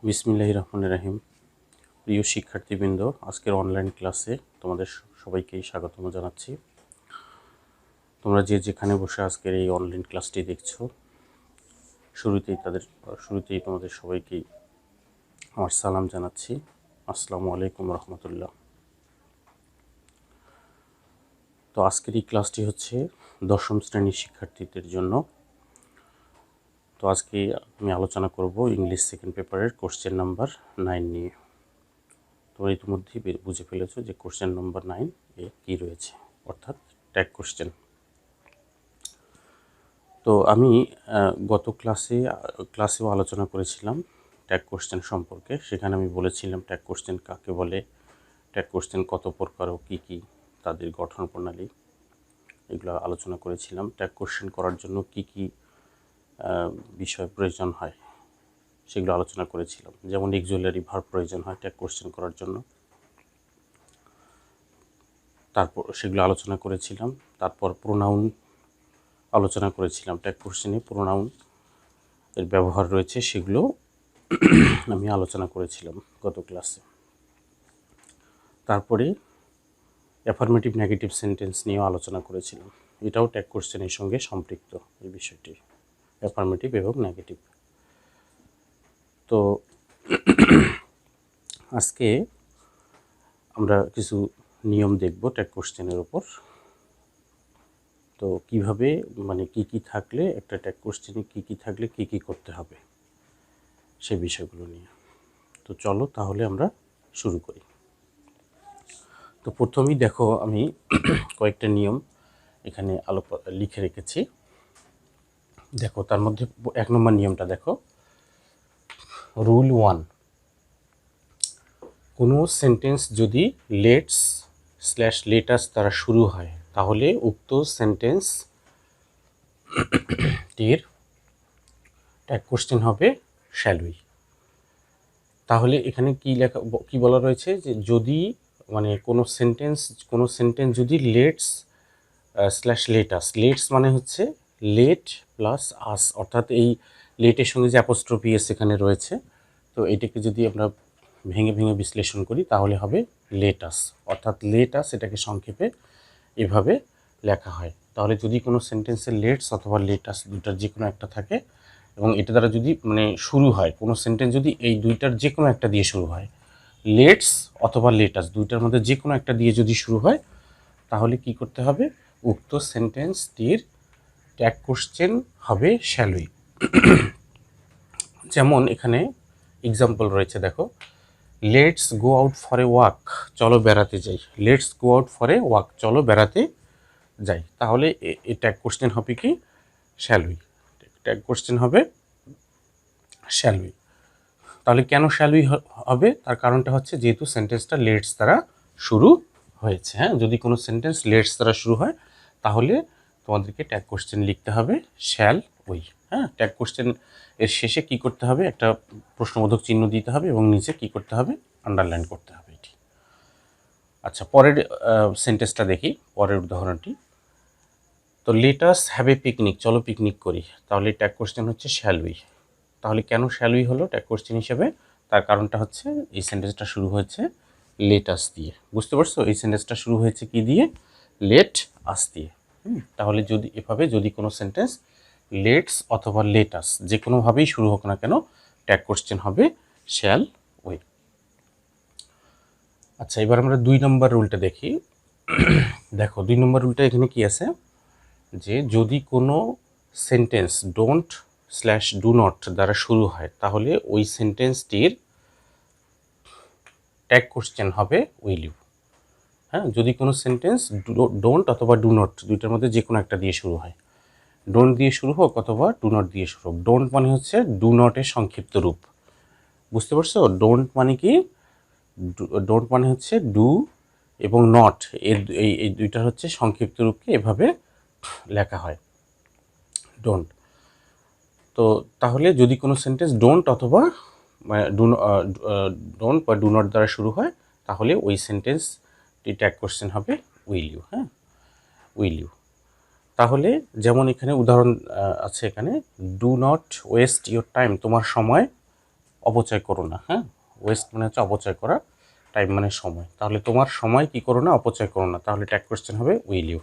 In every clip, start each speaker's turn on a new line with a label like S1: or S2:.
S1: বিসমিল্লাহির রহমানির রহিম। প্রিয় শিক্ষার্থীবৃন্দ, আজকের অনলাইন ক্লাসে তোমাদের সবাইকেই স্বাগতম জানাচ্ছি। তোমরা যে যেখানে বসে আজকের এই অনলাইন ক্লাসটি দেখছো, শুরুতেই তোমাদের সবাইকেই আমার সালাম জানাচ্ছি। আসসালামু আলাইকুম রহমতুল্লাহ। তো আজকের এই ক্লাসটি হচ্ছে দশম শ্রেণীর শিক্ষার্থীদের জন্য। তো আজকে আমি আলোচনা করব ইংলিশ সেকেন্ড পেপারের কোশ্চেন নাম্বার 9 নিয়ে। তোমরা ইতিমধ্যেই বুঝে ফেলেছো যে কোশ্চেন নাম্বার 9 এ কী রয়েছে, অর্থাৎ ট্যাগ কোশ্চেন। তো আমি গত ক্লাসেও আলোচনা করেছিলাম ট্যাগ কোশ্চেন সম্পর্কে। সেখানে আমি বলেছিলাম ট্যাগ কোশ্চেন কাকে বলে, ট্যাগ কোশ্চেন কত প্রকার ও কী কী, তাদের গঠন প্রণালী, এগুলো আলোচনা করেছিলাম। ট্যাগ কোশ্চেন করার জন্য কী কী বিষয় প্রয়োজন হয় সেগুলো আলোচনা করেছিলাম। যেমন অক্সিলারি ভার্ব প্রয়োজন হয় ট্যাগ কোশ্চেন করার জন্য, তারপর সেগুলো আলোচনা করেছিলাম। তারপর প্রোনাউন আলোচনা করেছিলাম, ট্যাগ কোশ্চেনে প্রোনাউন এর ব্যবহার রয়েছে, সেগুলো আমি আলোচনা করেছিলাম গত ক্লাসে। তারপরে অ্যাফার্মেটিভ নেগেটিভ সেন্টেন্স নিয়েও আলোচনা করেছিলাম। এটাও ট্যাগ কোশ্চেনের সঙ্গে সম্পৃক্ত এই বিষয়টি, অ্যাফার্মেটিভ এবং নেগেটিভ। তো আজকে আমরা কিছু নিয়ম দেখব ট্যাগ কোশ্চেনের ওপর। তো কিভাবে, মানে কি কি থাকলে একটা ট্যাগ কোশ্চেনে কি কি থাকলে কি কি করতে হবে সেই বিষয়গুলো নিয়ে। তো চলো তাহলে আমরা শুরু করি। তো প্রথমেই দেখো, আমি কয়েকটা নিয়ম এখানে লিখে রেখেছি। দেখো তার মধ্যে 1 নম্বর নিয়মটা দেখো, রুল 1। কোনো সেন্টেন্স যদি লেটস/লেটাস দ্বারা শুরু হয়, তাহলে উক্ত সেন্টেন্সটির ট্যাগ কোশ্চেন হবে শ্যাল উই। তাহলে এখানে কি বলা রয়েছে যে যদি কোনো সেন্টেন্স যদি লেটস মানে হচ্ছে লেট প্লাস আস, অর্থাৎ এই লেটের সঙ্গে যে অ্যাপোস্ট্রফি এস এখানে রয়েছে, তো এটাকে যদি আমরা ভেঙে ভেঙে বিশ্লেষণ করি তাহলে হবে লেটাস, অর্থাৎ লেটাস এটাকে সংক্ষেপে এভাবে লেখা হয়। তাহলে যদি কোনো সেন্টেন্সে লেটস অথবা লেটাস দুটার যে কোনো একটা থাকে এবং এটা দ্বারা যদি শুরু হয়, কোনো সেন্টেন্স যদি এই দুইটার যে কোনো একটা দিয়ে শুরু হয়, লেটস অথবা লেটাস দুইটার মধ্যে যে কোনো একটা দিয়ে যদি শুরু হয়, তাহলে কি করতে হবে, উক্ত সেন্টেন্সটির ট্যাগ কোশ্চেন হবে শ্যাল উই। যেমন এখানে এক্সাম্পল রয়েছে, দেখো, let's go out for a walk, চলো বেড়াতে যাই। Let's go out for a walk, চলো বেড়াতে যাই। তাহলে এই ট্যাগ কোশ্চেন হবে কি, শ্যাল উই। ট্যাগ কোশ্চেন হবে শ্যাল উই। তাহলে কেন শ্যাল উই হবে, তার কারণটা হচ্ছে যেহেতু সেন্টেন্সটা লেটস দ্বারা শুরু হয়েছে। হ্যাঁ, যদি কোনো সেন্টেন্স লেটস দ্বারা শুরু হয় তাহলে তোমাদেরকে ট্যাগ কোশ্চেন লিখতে হবে শ্যাল উই। হ্যাঁ, ট্যাগ কোশ্চেন এর শেষে কি করতে হবে, একটা প্রশ্নবোধক চিহ্ন দিতে হবে এবং নিচে কি করতে হবে, আন্ডারলাইন করতে হবে এটি। আচ্ছা, পরের সেন্টেন্সটা দেখি, পরের উদাহরণটি। তো let us have a picnic, চলো পিকনিক করি। তাহলে ট্যাগ কোশ্চেন হচ্ছে শ্যাল উই। তাহলে কেন শ্যাল উই হলো ট্যাগ কোশ্চেন হিসেবে, তার কারণটা হচ্ছে এই সেন্টেন্সটা শুরু হয়েছে লেট আস দিয়ে। বুঝতে পারছো, এই সেন্টেন্সটা শুরু হয়েছে কি দিয়ে, লেট আস দিয়ে। তাহলে যদি কোনো সেন্টেন্স লেটস অথবা লেট আস যে কোনোভাবেই শুরু হোক না কেন, ট্যাগ কোশ্চেন হবে শ্যাল উই। আচ্ছা, এবার আমরা 2 নম্বর রুলটা দেখি। দেখো 2 নম্বর রুলটা এখানে কি আছে, যে যদি কোনো সেন্টেন্স ডোন্ট/ডু নট দ্বারা শুরু হয়, তাহলে ওই সেন্টেন্সটির ট্যাগ কোশ্চেন হবে উইল ইউ। হ্যাঁ, যদি কোনো সেন্টেন্স ডোন্ট অথবা ডু নট দুইটার মধ্যে যে কোনো একটা দিয়ে শুরু হয়, ডোন্ট দিয়ে শুরু হোক অথবা ডু নট দিয়ে শুরু হোক। ডোন্ট মানে হচ্ছে ডু নটের সংক্ষিপ্ত রূপ। বুঝতে পারছো, ডোন্ট মানে কি, ডোন্ট মানে হচ্ছে ডু এবং নট, এই দুইটার হচ্ছে সংক্ষিপ্ত রূপকে এভাবে লেখা হয়, ডোন্ট। তো তাহলে যদি কোনো সেন্টেন্স ডোন্ট অথবা ডোন্ট বা ডু নট দ্বারা শুরু হয়, তাহলে ওই সেন্টেন্সটি ট্যাগ কোশ্চেন হবে উইল ইউ। হ্যাঁ, উইল ইউ। তাহলে যেমন এখানে উদাহরণ আছে, এখানে do not waste your time, তোমার সময় অপচয় করো না, হ্যাঁ। ওয়েস্ট মানে হচ্ছে অপচয় করা, টাইম মানে সময়। তাহলে তোমার সময় কি করো না, অপচয় করো না। তাহলে ট্যাগ কোয়েশ্চেন হবে উইল ইউ।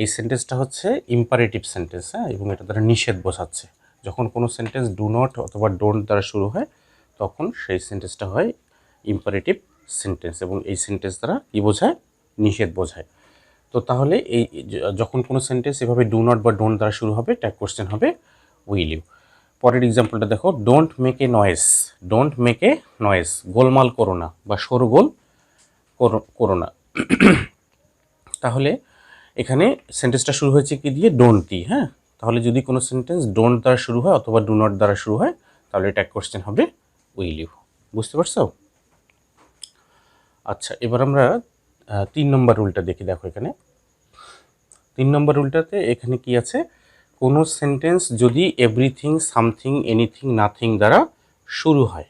S1: এই সেন্টেন্সটা হচ্ছে ইম্পারেটিভ সেন্টেন্স, হ্যাঁ, এবং এটা দ্বারা নিষেধ বোঝাচ্ছে। যখন কোনো সেন্টেন্স ডু নট অথবা ডোন্ট দ্বারা শুরু হয় তখন সেই সেন্টেন্সটা হয় ইম্পারেটিভ সেন্টেন্স, এবং এই সেন্টেন্স দ্বারা কী বোঝায়, নিষেধ বোঝায়। তো তাহলে এই যখন কোনো সেন্টেন্স এভাবে ডু নট বা ডোন্ট দ্বারা শুরু হবে ট্যাগ কোয়েশ্চেন হবে উইল ইউ। পরের এক্সাম্পলটা দেখো, don't make a noise. Don't make a noise, গোলমাল করো না বা শোরগোল করো না। তাহলে এখানে সেন্টেন্সটা শুরু হয়েছে কি দিয়ে, ডোন্ট দিয়ে, হ্যাঁ। তাহলে যদি কোনো সেন্টেন্স ডোন্ট দ্বারা শুরু হয় অথবা ডু নট দ্বারা শুরু হয় তাহলে ট্যাগ কোয়েশ্চেন হবে উইল ইউ। বুঝতে পারছো? আচ্ছা, এবার আমরা 3 নম্বর রুলটা দেখি। দেখো এখানে 3 নম্বর রুলটাতে এখানে কি আছে, কোনো সেন্টেন্স যদি এভরিথিং, সামথিং, এনিথিং, নাথিং দ্বারা শুরু হয়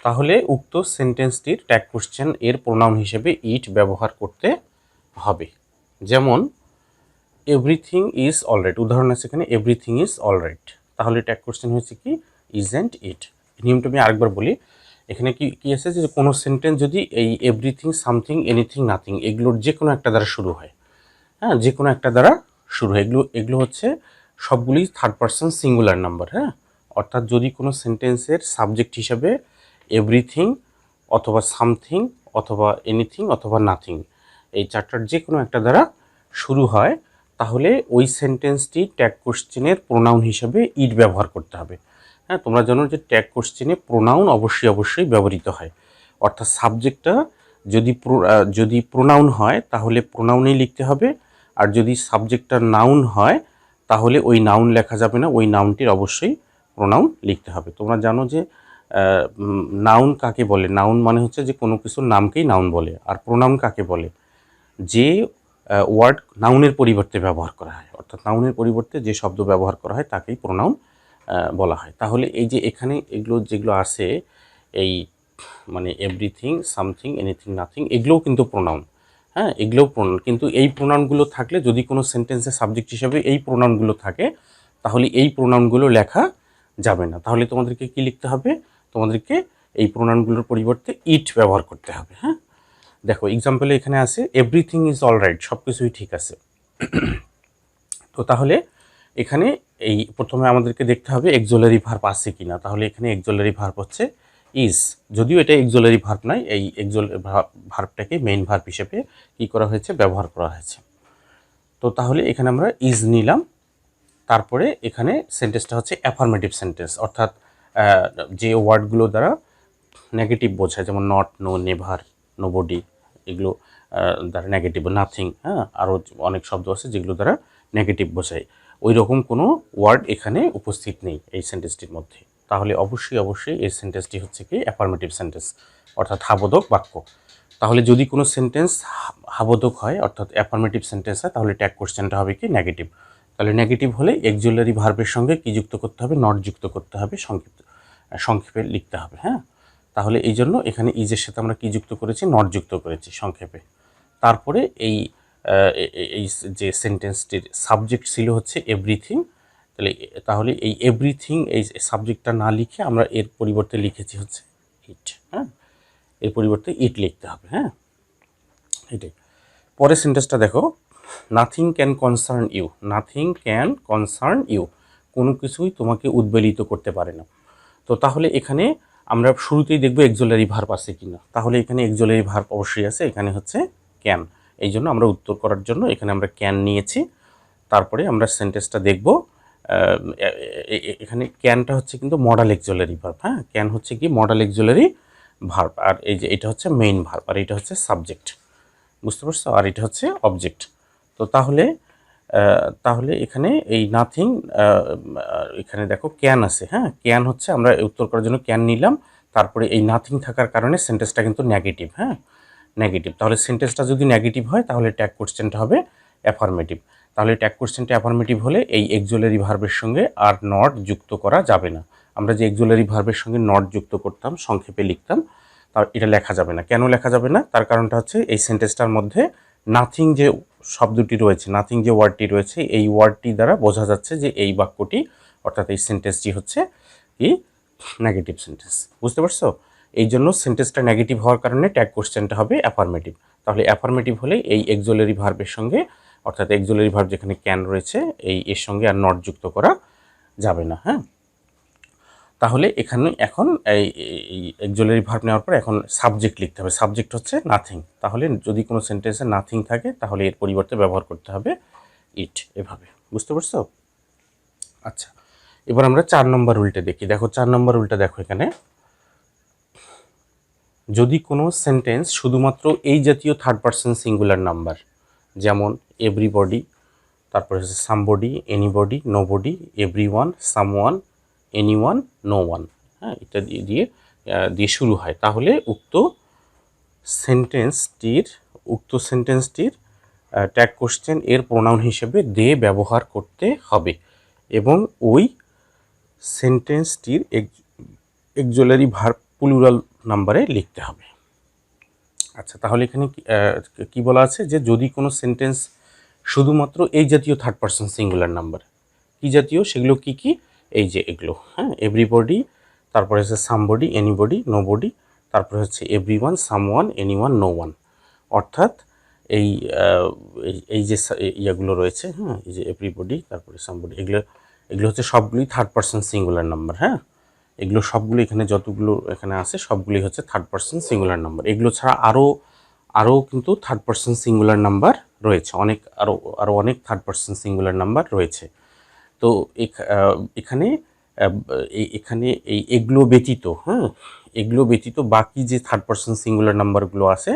S1: তাহলে উক্ত সেন্টেন্সটির ট্যাগ কোয়েশ্চেন এর প্রোনাউন হিসেবে ইট ব্যবহার করতে হবে। যেমন এভরিথিং ইজ অলরাইট, উদাহরণ আছে এখানে এভরিথিং ইজ অলরাইট, তাহলে ট্যাগ কোয়েশ্চেন হচ্ছে কি, ইজেন্ট ইট। নিয়মটা আমি আরেকবার বলি, এখানে কি আছে যে কোনো সেন্টেন্স যদি এই এভরিথিং, সামথিং, এনিথিং, নাথিং এগুলোর যে কোনো একটা দ্বারা শুরু হয়, হ্যাঁ, যে কোনো একটা দ্বারা শুরু হয়, এগুলো হচ্ছে সবগুলি থার্ড পারসন সিঙ্গুলার নাম্বার, হ্যাঁ। অর্থাৎ যদি কোনো সেন্টেন্সের সাবজেক্ট হিসেবে এভরিথিং অথবা সামথিং অথবা এনিথিং অথবা নাথিং এই চারটার যে কোনো একটা দ্বারা শুরু হয় তাহলে ওই সেন্টেন্সটি ট্যাগ কোশ্চেনের প্রোনাউন হিসেবে ইট ব্যবহার করতে হবে, হ্যাঁ। তোমরা জানো যে ট্যাগ কোশ্চেনে প্রোনাউন অবশ্যই ব্যবহৃত হয়। অর্থাৎ সাবজেক্টটা যদি প্রোনাউন হয় তাহলে প্রোনাউনেই লিখতে হবে, আর যদি সাবজেক্টটা নাউন হয় তাহলে ওই নাউন লেখা যাবে না, ওই নাউনটির অবশ্যই প্রোনাউন লিখতে হবে। তোমরা জানো যে নাউন কাকে বলে, নাউন মানে হচ্ছে যে কোনো কিছুর নামকেই নাউন বলে, আর প্রোনাউন কাকে বলে, যে ওয়ার্ড নাউনের পরিবর্তে ব্যবহার করা হয়, অর্থাৎ নাউনের পরিবর্তে যে শব্দ ব্যবহার করা হয় তাকেই প্রোনাউন বলা হয়। তাহলে এই যে এখানে এগুলো যেগুলো আছে, এই মানে এভরিথিং, সামথিং, এনিথিং, নাথিং এগুলোও কিন্তু প্রোনাউন, হ্যাঁ, এগুলোও প্রোনাউন। কিন্তু এই প্রোনাউনগুলো থাকলে, যদি কোনো সেন্টেন্সের সাবজেক্ট হিসেবে এই প্রোনাউনগুলো থাকে তাহলে এই প্রোনাউনগুলো লেখা যাবে না। তাহলে তোমাদেরকে কি লিখতে হবে, তোমাদেরকে এই প্রোনাউনগুলোর পরিবর্তে ইট ব্যবহার করতে হবে, হ্যাঁ। দেখো এক্সাম্পলে এখানে আছে এভরিথিং ইজ অলরাইট, সব কিছুই ঠিক আছে। তো তাহলে এখানে এই প্রথমে আমাদেরকে দেখতে হবে এক্সিলারি ভার্ব আছে কিনা। তাহলে এখানে এক্সিলারি ভার্ব হচ্ছে ইজ, যদিও এটা এক্সিলারি ভার্ব নয়, এই এক্সিলারি ভার্বটাকে মেইন ভার্ব হিসেবে কি করা হয়েছে, ব্যবহার করা হয়েছে। তো তাহলে এখানে আমরা ইজ নিলাম, তারপরে এখানে সেন্টেন্সটা হচ্ছে অ্যাফার্মেটিভ সেন্টেন্স, অর্থাৎ যে ওয়ার্ডগুলো দ্বারা নেগেটিভ বোঝায়, যেমন নট, নো, নেভার, নোবডি, এগুলো দ্বারা নেগেটিভ, নাথিং, হ্যাঁ, আরও অনেক শব্দ আছে যেগুলো দ্বারা নেগেটিভ বোঝায়, ওই রকম কোনো ওয়ার্ড এখানে উপস্থিত নেই এই সেন্টেন্সটির মধ্যে। তাহলে অবশ্যই এই সেন্টেন্সটি হচ্ছে কি অ্যাফার্মেটিভ সেন্টেন্স, অর্থাৎ হাবোধক বাক্য। তাহলে যদি কোনো সেন্টেন্স হাবোধক হয় অর্থাৎ অ্যাফার্মেটিভ সেন্টেন্স হয় তাহলে ট্যাগ কোশ্চেনটা হবে কি, নেগেটিভ। তাহলে নেগেটিভ হলে অক্সিলারি ভার্বের সঙ্গে কি যুক্ত করতে হবে, নট যুক্ত করতে হবে, সংক্ষেপে লিখতে হবে, হ্যাঁ। তাহলে এই জন্য এখানে ইজের সাথে আমরা কি যুক্ত করেছি, নট যুক্ত করেছি সংক্ষেপে। তারপরে এই যে সেন্টেন্সটির সাবজেক্ট ছিল হচ্ছে এভরিথিং, তাহলে এই এভরিথিং এই সাবজেক্টটা না লিখে আমরা এর পরিবর্তে লিখেছি হচ্ছে ইট, হ্যাঁ। এর পরিবর্তে ইট লিখতে হবে, হ্যাঁ, এটাই। পরের সেন্টেন্সটা দেখো, nothing can concern you. Nothing can concern you, কোনো কিছুই তোমাকে উদ্বেলিত করতে পারে না। তো তাহলে এখানে আমরা শুরুতেই দেখব এক্সিলারি ভার্ব আছে কিনা। তাহলে এখানে এক্সিলারি ভার্ব অবশ্যই আছে, এখানে হচ্ছে ক্যান। এই জন্য আমরা উত্তর করার জন্য এখানে আমরা ক্যান নিয়েছি। তারপরে আমরা সেন্টেন্সটা দেখব, এখানে ক্যানটা হচ্ছে কিন্তু মডাল এক্সিলারি ভার্ব, হ্যাঁ, ক্যান হচ্ছে কি মডাল এক্সিলারি ভার্ব, আর এই যে এটা হচ্ছে মেইন ভার্ব, আর এটা হচ্ছে সাবজেক্ট, বুঝতে পারছো, আর এটা হচ্ছে অবজেক্ট। তো তাহলে এখানে এই নাথিং, এখানে দেখো ক্যান আছে, হ্যাঁ, ক্যান হচ্ছে আমরা উত্তর করার জন্য ক্যান নিলাম। তারপরে এই নাথিং থাকার কারণে সেন্টেন্সটা কিন্তু নেগেটিভ, হ্যাঁ, নেগেটিভ। তাহলে সেন্টেন্সটা যদি নেগেটিভ হয় তাহলে ট্যাগ কোশ্চেনটা হবে অ্যাফার্মেটিভ। তাহলে ট্যাগ কোশ্চেনটা অ্যাফার্মেটিভ হলে এই এক্সিলারি ভার্বের সঙ্গে আর নট যুক্ত করা যাবে না। আমরা যে এক্সিলারি ভার্বের সঙ্গে নট যুক্ত করতাম, সংক্ষেপে লিখতাম, তার এটা লেখা যাবে না। কেন লেখা যাবে না, তার কারণটা হচ্ছে এই সেন্টেন্সটার মধ্যে নাথিং যে শব্দটি রয়েছে, নাথিং যে ওয়ার্ডটি রয়েছে, এই ওয়ার্ডটি দ্বারা বোঝা যাচ্ছে যে এই বাক্যটি অর্থাৎ এই সেন্টেন্সটি হচ্ছে কি নেগেটিভ সেন্টেন্স। বুঝতে পারছো? এই জন্য সেন্টেন্সটা নেগেটিভ হওয়ার কারণে ট্যাগ কোশ্চেনটা হবে অ্যাফার্মেটিভ। তাহলে অ্যাফার্মেটিভ হলে এই এক্সিলারি ভার্বের সঙ্গে, অর্থাৎ এক্সিলারি ভার্ব যেখানে ক্যান রয়েছে এর সঙ্গে আর নট যুক্ত করা যাবে না। হ্যাঁ, তাহলে এখানে এখন এই এক্সিলারি ভার্ব নেওয়ার পর এখন সাবজেক্ট লিখতে হবে। সাবজেক্ট হচ্ছে নাথিং। তাহলে যদি কোনো সেন্টেন্সে নাথিং থাকে তাহলে এর পরিবর্তে ব্যবহার করতে হবে ইট, এভাবে। বুঝতে পারছো? আচ্ছা, এবার আমরা 4 নম্বর রুলটা দেখি। দেখো 4 নম্বর রুলটা দেখো এখানে, যদি কোনো সেন্টেন্স শুধুমাত্র এই জাতীয় থার্ড পারসন সিঙ্গুলার নাম্বার, যেমন এভরিবডি, তারপরে হচ্ছে somebody, anybody, nobody, everyone, someone, anyone, no one, হ্যাঁ, ইত্যাদি দিয়ে শুরু হয়, তাহলে উক্ত সেন্টেন্সটির ট্যাগ কোশ্চেন এর প্রোনাউন হিসেবে দে ব্যবহার করতে হবে এবং ওই সেন্টেন্সটির এক্সিলারি ভার্ব প্লুরাল নাম্বারে লিখতে হবে। আচ্ছা, তাহলে এখানে কি বলা আছে যে যদি কোনো সেন্টেন্স শুধুমাত্র এই জাতীয় থার্ড পারসন সিঙ্গুলার নাম্বার, কি জাতীয় সেগুলো কি কি, এই যে এগুলো, হ্যাঁ, এভরিবডি, তারপরে হচ্ছে সামবডি, এনিবডি, নোবডি, তারপরে হচ্ছে everyone, someone, anyone, no one, অর্থাৎ এই এই যে ইয়াগুলো রয়েছে, হ্যাঁ, এই যে এভরিবডি, তারপরে সামবডি, এগুলো হচ্ছে সবগুলোই থার্ড পারসন সিঙ্গুলার নাম্বার। হ্যাঁ, এগুলো সবগুলো এখানে যতগুলো এখানে আছে সবগুলোই হচ্ছে থার্ড পারসন সিঙ্গুলার নাম্বার। এগুলো ছাড়া আরও কিন্তু থার্ড পারসন সিঙ্গুলার নাম্বার রয়েছে, আরও অনেক থার্ড পারসন সিঙ্গুলার নাম্বার রয়েছে। তো এখানে এগুলো ব্যতীত, হ্যাঁ, এগুলো ব্যতীত বাকি যে থার্ড পারসন সিঙ্গুলার নাম্বারগুলো আছে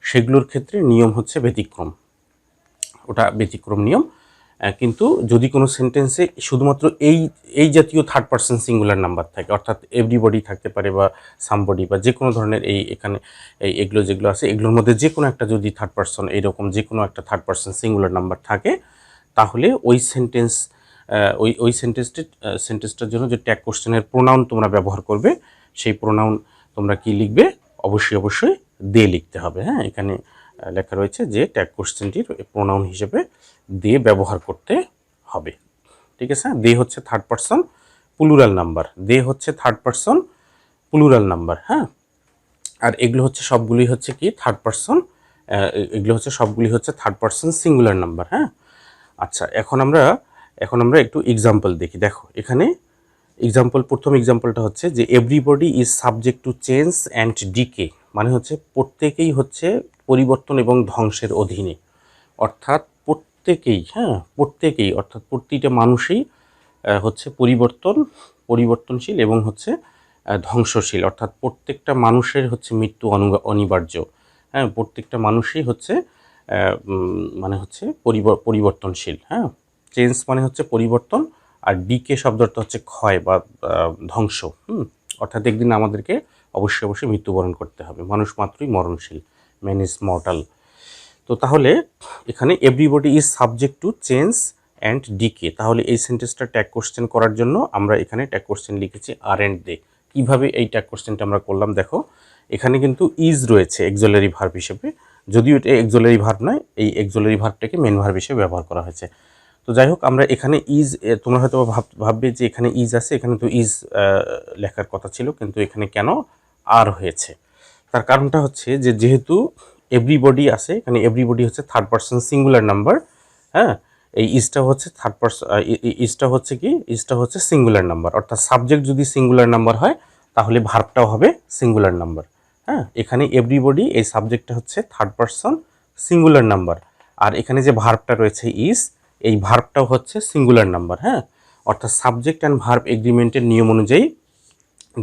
S1: সেগুলোর ক্ষেত্রে নিয়ম হচ্ছে ব্যতিক্রম, ওটা ব্যতিক্রম নিয়ম। কিন্তু যদি কোনো সেন্টেন্সে শুধুমাত্র এই জাতীয় থার্ড পারসন সিঙ্গুলার নাম্বার থাকে, অর্থাৎ এভরিবডি থাকতে পারে বা সামবডি বা যে কোনো ধরনের এখানে এগুলো যেগুলো আছে এগুলোর মধ্যে যে কোনো একটা যদি থার্ড পারসন এইরকম যে কোনো একটা থার্ড পারসন সিঙ্গুলার নাম্বার থাকে, তাহলে ওই সেন্টেন্সটার জন্য যে ট্যাগ কোশ্চেনের প্রোনাউন তোমরা ব্যবহার করবে, সেই প্রোনাউন তোমরা কি লিখবে? অবশ্যই দে লিখতে হবে। হ্যাঁ, এখানে লেখা রয়েছে যে ট্যাগ কোশ্চেনটির প্রোনাউন হিসেবে দে ব্যবহার করতে হবে। ঠিক আছে? দে হচ্ছে থার্ড পারসন প্লুরাল নাম্বার, হ্যাঁ, আর এগুলো হচ্ছে সবগুলি হচ্ছে কি থার্ড পারসন, সবগুলি হচ্ছে থার্ড পারসন সিঙ্গুলার নাম্বার। হ্যাঁ, আচ্ছা, এখন আমরা একটু এক্সাম্পল দেখি। দেখো এখানে প্রথম এক্সাম্পলটা হচ্ছে যে everybody is subject to change and decay, মানে হচ্ছে প্রত্যেকেই হচ্ছে পরিবর্তন এবং ধ্বংসের অধীনে, অর্থাৎ প্রত্যেকেই অর্থাৎ প্রতিটা মানুষই হচ্ছে পরিবর্তনশীল এবং হচ্ছে ধ্বংসশীল, অর্থাৎ প্রত্যেকটা মানুষের হচ্ছে মৃত্যু অনিবার্য। হ্যাঁ, প্রত্যেকটা মানুষই হচ্ছে মানে হচ্ছে পরিবর্তনশীল। হ্যাঁ, চেঞ্জ মানে হচ্ছে পরিবর্তন, আর ডিকে শব্দটা হচ্ছে ক্ষয় বা ধ্বংস। অর্থাৎ একদিন আমাদেরকে অবশ্যই মৃত্যুবরণ করতে হবে, মানুষ মাত্রই মরণশীল, ম্যান ইজ মর্টাল। তো তাহলে এখানে everybody is subject to change and decay, তাহলে এই সেন্টেন্সটা ট্যাগ কোশ্চেন করার জন্য আমরা এখানে ট্যাগ কোশ্চেন লিখেছি আর অ্যান্ড দে। কীভাবে এই ট্যাগ কোশ্চেনটা আমরা করলাম? দেখো এখানে কিন্তু ইজ রয়েছে এক্সিলারি ভার্ব হিসেবে, যদিও এটা এক্সিলারি ভার্ব নয়, এই এক্সিলারি ভার্বটাকে মেন ভার্ব হিসেবে ব্যবহার করা হয়েছে। তো যাই হোক, আমরা এখানে ইজ, তোমরা হয়তো ভাববে যে এখানে ইজ আছে, এখানে তো ইজ লেখার কথা ছিল, কিন্তু এখানে কেন আর হয়েছে? তার কারণটা হচ্ছে যে যেহেতু এভরিবডি আছে, এখানে এভরিবডি হচ্ছে থার্ড পারসন সিঙ্গুলার নাম্বার। হ্যাঁ, এই ইজটা হচ্ছে ইজটা হচ্ছে সিঙ্গুলার নাম্বার, অর্থাৎ সাবজেক্ট যদি সিঙ্গুলার নাম্বার হয় তাহলে ভার্বটাও হবে সিঙ্গুলার নাম্বার। হ্যাঁ, এখানে এভরিবডি, এই সাবজেক্টটা হচ্ছে থার্ড পারসন সিঙ্গুলার নাম্বার, আর এখানে যে ভার্বটা রয়েছে ইজ, এই ভার্বটাও হচ্ছে সিঙ্গুলার নাম্বার। হ্যাঁ, অর্থাৎ সাবজেক্ট অ্যান্ড ভার্ব এগ্রিমেন্টের নিয়ম অনুযায়ী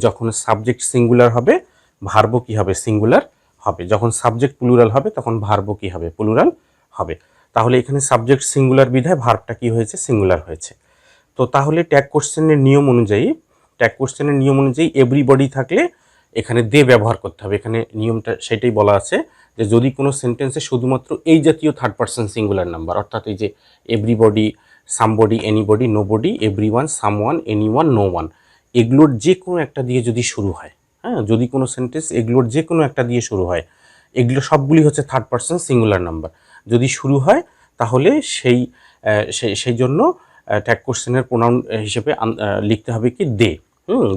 S1: যখন সাবজেক্ট সিঙ্গুলার হবে ভার্বও কী হবে? সিঙ্গুলার হবে। যখন সাবজেক্ট প্লুরাল হবে তখন ভার্বও কী হবে? প্লুরাল হবে। তাহলে এখানে সাবজেক্ট সিঙ্গুলার বিধায় ভার্বটা কী হয়েছে? সিঙ্গুলার হয়েছে। তো তাহলে ট্যাগ কোশ্চেনের নিয়ম অনুযায়ী এভরিবডি থাকলে এখানে দে ব্যবহার করতে হবে। এখানে নিয়মটা সেটাই বলা আছে যে যদি কোনো সেন্টেন্সে শুধুমাত্র এই জাতীয় থার্ড পারসন সিঙ্গুলার নাম্বার, অর্থাৎ এই যে everybody, somebody, anybody, nobody, everyone, someone, anyone, no one, এগুলোর যে কোনো একটা দিয়ে যদি শুরু হয়, হ্যাঁ, যদি কোনো সেন্টেন্স এগুলোর যে কোনো একটা দিয়ে শুরু হয়, এগুলো সবগুলি হচ্ছে থার্ড পারসন সিঙ্গুলার নাম্বার যদি শুরু হয়, তাহলে সেই জন্য ট্যাগ কোশ্চেনের প্রোনাউন হিসেবে লিখতে হবে কি? দে।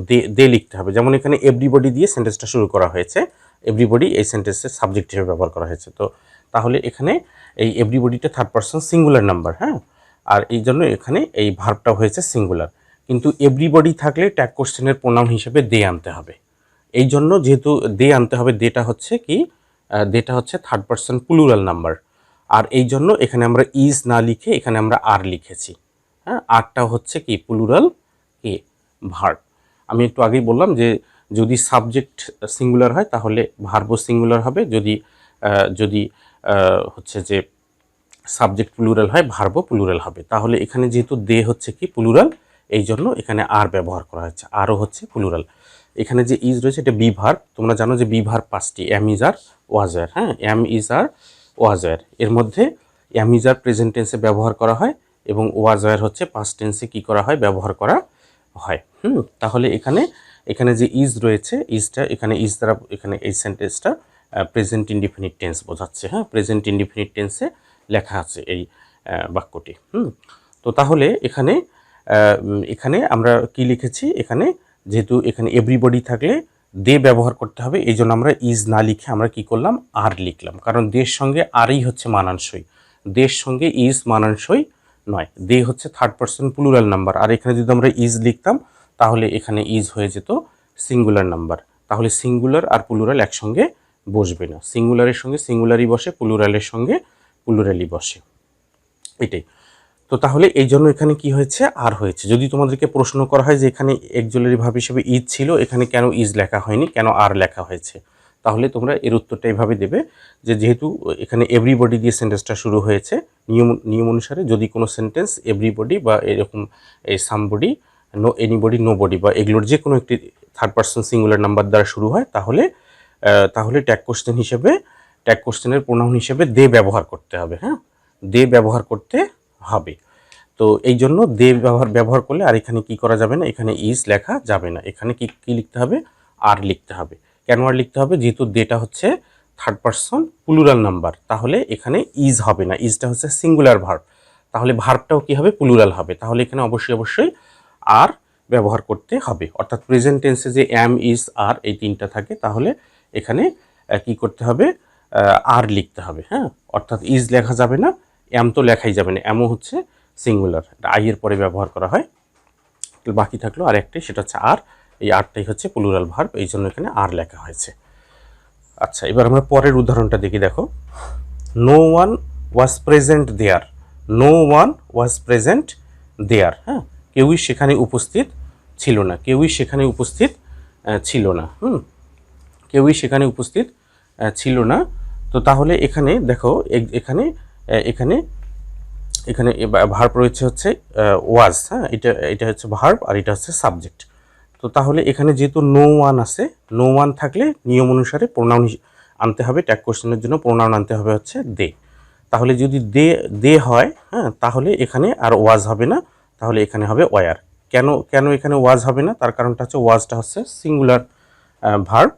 S1: দে দে লিখতে হবে। যেমন এখানে এভরিবডি দিয়ে সেন্টেন্সটা শুরু করা হয়েছে, এভরিবডি এই সেন্টেন্সের সাবজেক্ট হিসেবে ব্যবহার করা হয়েছে। তো তাহলে এখানে এই এভরিবডিটা থার্ড পারসন সিঙ্গুলার নাম্বার, হ্যাঁ, আর এই জন্য এখানে এই ভার্বটা হয়েছে সিঙ্গুলার। কিন্তু এভরিবডি থাকলে ট্যাগ কোশ্চেনের প্রোনাউন হিসেবে দে আনতে হবে। এই জন্য যেহেতু দে আনতে হবে, দেটা হচ্ছে কি, দেটা হচ্ছে থার্ড পারসন প্লুরাল নাম্বার, আর এই জন্য এখানে আমরা ইজ না লিখে এখানে আমরা আর লিখেছি, হ্যাঁ। আরটা হচ্ছে কি প্লুরাল কি ভার্ব। আমি একটু আগেই বললাম যে যদি সাবজেক্ট সিঙ্গুলার হয় তাহলে ভার্বও সিঙ্গুলার হবে, যদি যদি হচ্ছে যে সাবজেক্ট প্লুরাল হয় ভার্বও প্লুরাল হবে। তাহলে এখানে যেহেতু দে হচ্ছে কি প্লুরাল, এই জন্য এখানে আর ব্যবহার করা হচ্ছে, আরও হচ্ছে প্লুরাল। এখানে যে ইজ রয়েছে এটা বি ভার্ব, তোমরা জানো যে বি ভার্ব পাঁচটি, am is are was were, হ্যাঁ, am is are was were. এর মধ্যে এম ইজ আর প্রেজেন্ট টেন্সে ব্যবহার করা হয় এবং ওয়াজ ওয়ার হচ্ছে পাস্ট টেন্সে কি করা হয়, ব্যবহার করা হয়। তাহলে এখানে এখানে যে ইজ রয়েছে, ইজটা এখানে ইজ দ্বারা এখানে এই সেন্টেন্সটা প্রেজেন্ট ইনডিফিনিট টেন্স বোঝাচ্ছে, হ্যাঁ, প্রেজেন্ট ইনডিফিনিট টেন্সে লেখা আছে এই বাক্যটি। তো তাহলে এখানে এখানে আমরা কি লিখেছি, এখানে যেহেতু এখানে এভরিবডি থাকলে দে ব্যবহার করতে হবে, এই জন্য আমরা ইজ না লিখে আমরা কি করলাম, আর লিখলাম, কারণ দের সঙ্গে আরই হচ্ছে মানানসই, দের সঙ্গে ইজ মানানসই নয়। দে হচ্ছে থার্ড পারসন প্লুরাল নাম্বার, আর এখানে যদি আমরা ইজ লিখতাম তাহলে এখানে ইজ হয়ে যেত সিঙ্গুলার নাম্বার। তাহলে সিঙ্গুলার আর প্লুরাল একসঙ্গে বসবে না, সিঙ্গুলারের সঙ্গে সিঙ্গুলারই বসে, প্লুরালের সঙ্গে প্লুরালই বসে, এটাই। তো তাহলে এই জন্য এখানে কি হয়েছে, আর হয়েছে। যদি তোমাদেরকে প্রশ্ন করা হয় যে এখানে অক্সিলারি ভার্ব হিসেবে ইজ ছিল, এখানে কেন ইজ লেখা হয়নি, কেন আর লেখা হয়েছে, তাহলে তোমরা এর উত্তরটা এইভাবে দেবে যে যেহেতু এখানে এভরিবডি দিয়ে সেন্টেন্সটা শুরু হয়েছে, নিয়ম অনুসারে যদি কোনো সেন্টেন্স এভরিবডি বা এরকম এই somebody, no anybody, nobody বা এগুলোর যে কোনো একটি থার্ড পারসন সিঙ্গুলার নাম্বার দ্বারা শুরু হয়, তাহলে তাহলে ট্যাগ কোশ্চেন হিসেবে, ট্যাগ কোশ্চেনের প্রোনাউন হিসেবে দে ব্যবহার করতে হবে, হ্যাঁ, দে ব্যবহার করতে হবে। তো এই জন্য দে ব্যবহার করলে আর এখানে কি করা যাবে না, এখানে ইজ লেখা যাবে না, এখানে কি লিখতে হবে, আর লিখতে হবে। কেন আর লিখতে হবে, যেহেতু দেটা হচ্ছে থার্ড পারসন প্লুরাল নাম্বার, তাহলে এখানে ইজ হবে না, ইজটা হচ্ছে সিঙ্গুলার ভার্ব, তাহলে ভার্বটাও কি হবে, প্লুরাল হবে। তাহলে এখানে অবশ্যই আর ব্যবহার করতে হবে, অর্থাৎ প্রেজেন্ট টেন্সে যে এম ইজ আর এই তিনটা থাকে, তাহলে এখানে কি করতে হবে, আর লিখতে হবে, হ্যাঁ, অর্থাৎ ইজ লেখা যাবে না, এম তো লেখাই যাবে না, এমও হচ্ছে সিঙ্গুলার, আই এর পরে ব্যবহার করা হয়। বাকি থাকলো আর একটাই, সেটা হচ্ছে আর, এই আরটাই হচ্ছে প্লুরাল ভার্ব, এই জন্য এখানে আর লেখা হয়েছে। আচ্ছা, এবার আমরা পরের উদাহরণটা দেখি। দেখো, no one was present there, no one was present there, হ্যাঁ, কেউই সেখানে উপস্থিত ছিল না, কেউই সেখানে উপস্থিত ছিল না, কেউই সেখানে উপস্থিত ছিল না। তো তাহলে এখানে দেখো, এখানে এখানে এখানে ভার্ব রয়েছে হচ্ছে ওয়াজ, হ্যাঁ, এটা হচ্ছে ভার্ব আর এটা হচ্ছে সাবজেক্ট। তো তাহলে এখানে যেহেতু নো ওয়ান আছে, নো ওয়ান থাকলে নিয়ম অনুসারে প্রোনাউন আনতে হবে, ট্যাগ কোশ্চেনের জন্য প্রোনাউন আনতে হবে হচ্ছে দে। তাহলে যদি দে হয়, হ্যাঁ, তাহলে এখানে আর ওয়াজ হবে না, তাহলে এখানে হবে ওয়ার। কেন এখানে ওয়াজ হবে না, তার কারণটা হচ্ছে ওয়াজটা হচ্ছে সিঙ্গুলার ভার্ব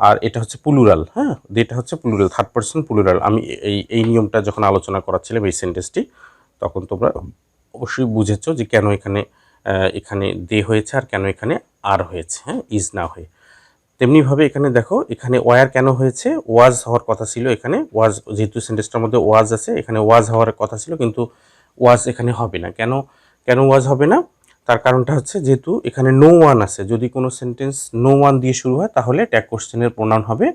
S1: আর এটা হচ্ছে প্লুরাল, হ্যাঁ, দেটা হচ্ছে প্লুরাল, থার্ড পারসন প্লুরাল। আমি এই নিয়মটা যখন আলোচনা করাচ্ছিলাম এই সেন্টেন্সটি, তখন তোমরা অবশ্যই বুঝেছো যে কেন এখানে এখানে দে হয়েছে আর কেন এখানে আর হয়েছে, হ্যাঁ, ইজ না হয়ে। তেমনিভাবে এখানে দেখো, এখানে ওয়ার কেন হয়েছে, ওয়াজ হওয়ার কথা ছিল, এখানে ওয়াজ, যেহেতু সেন্টেন্সটার মধ্যে ওয়াজ আছে, এখানে ওয়াজ হওয়ার কথা ছিল, কিন্তু ওয়াজ এখানে হবে না। কেন ওয়াজ হবে না, তার কারণটা হচ্ছে যেহেতু এখানে নো ওয়ান আছে, যদি কোনো সেন্টেন্স নো ওয়ান দিয়ে শুরু হয় তাহলে ট্যাগ কোশ্চেনের প্রোনাউন হবে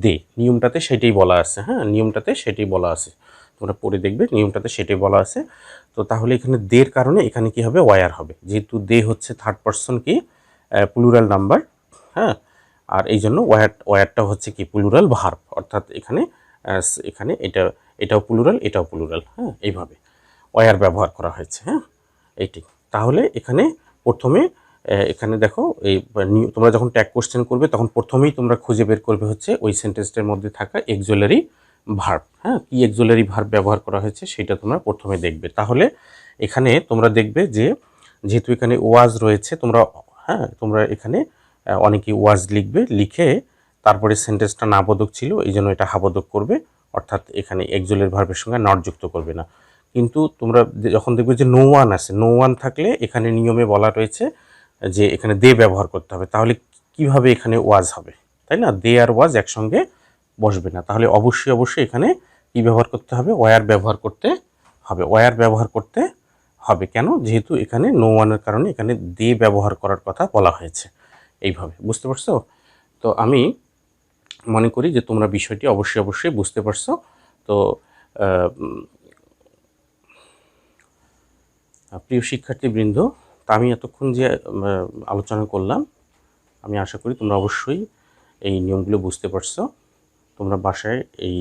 S1: দে, নিয়মটাতে সেটাই বলা আছে, হ্যাঁ, নিয়মটাতে সেটাই বলা আছে, তোমরা পড়ে দেখবে, নিয়মটাতে সেটাই বলা আছে। তো তাহলে এখানে দের কারণে এখানে কি হবে, ওয়ার হবে, যেহেতু দে হচ্ছে থার্ড পারসন কি প্লুরাল নাম্বার, হ্যাঁ, আর এই জন্য ওয়ারটা হচ্ছে কি প্লুরাল ভার্ব, অর্থাৎ এখানে এখানে এটাও প্লুরাল, এটাও প্লুরাল, হ্যাঁ, এইভাবে ওয়ার ব্যবহার করা হয়েছে, হ্যাঁ, এইটি। তাহলে এখানে প্রথমে এখানে দেখো, এই তোমরা যখন ট্যাগ কোশ্চেন করবে তখন প্রথমেই তোমরা খুঁজে বের করবে হচ্ছে ওই সেন্টেন্সটার মধ্যে থাকা অক্সিলারি ভার্ব, হ্যাঁ, কি অক্সিলারি ভার্ব ব্যবহার করা হয়েছে সেটা তোমরা প্রথমে দেখবে। তাহলে এখানে তোমরা দেখবে যে যেহেতু এখানে ওয়াজ রয়েছে, তোমরা এখানে অনেকেই ওয়াজ লিখবে, লিখে তারপরে সেন্টেন্সটা নাবোধক ছিল এই জন্য এটা হাবোধক করবে, অর্থাৎ এখানে অক্সিলারি ভার্বের সঙ্গে নট যুক্ত করবে না। কিন্তু তোমরা যখন দেখবে যে নো ওয়ান আছে, নো ওয়ান থাকলে এখানে নিয়মে বলা রয়েছে যে এখানে দে ব্যবহার করতে হবে, তাহলে কিভাবে এখানে ওয়াজ হবে, তাই না? দে আর ওয়াজ একসঙ্গে বসবে না, তাহলে অবশ্যই এখানে কি ব্যবহার করতে হবে? ওয়্যার ব্যবহার করতে হবে। ওয়্যার ব্যবহার করতে হবে কেন? যেহেতু এখানে নো ওয়ানের কারণে এখানে দে ব্যবহার করার কথা বলা হয়েছে। এইভাবে বুঝতে পারছো? তো আমি মনে করি যে তোমরা বিষয়টি অবশ্যই বুঝতে পারছো। তো প্রিয় শিক্ষার্থীবৃন্দ, তা আমি এতক্ষণ যে আলোচনা করলাম, আমি আশা করি তোমরা অবশ্যই এই নিয়মগুলো বুঝতে পারছো। তোমরা বাসায় এই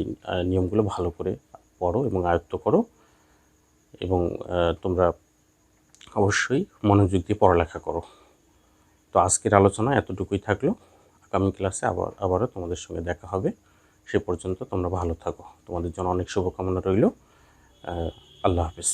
S1: নিয়মগুলো ভালো করে পড়ো এবং আয়ত্ত করো, এবং তোমরা অবশ্যই মনোযোগ দিয়ে পড়ালেখা করো। তো আজকের আলোচনা এতটুকুই থাকলো। আগামী ক্লাসে আবারও তোমাদের সঙ্গে দেখা হবে। সে পর্যন্ত তোমরা ভালো থাকো। তোমাদের জন্য অনেক শুভকামনা রইল। আল্লাহ হাফেজ।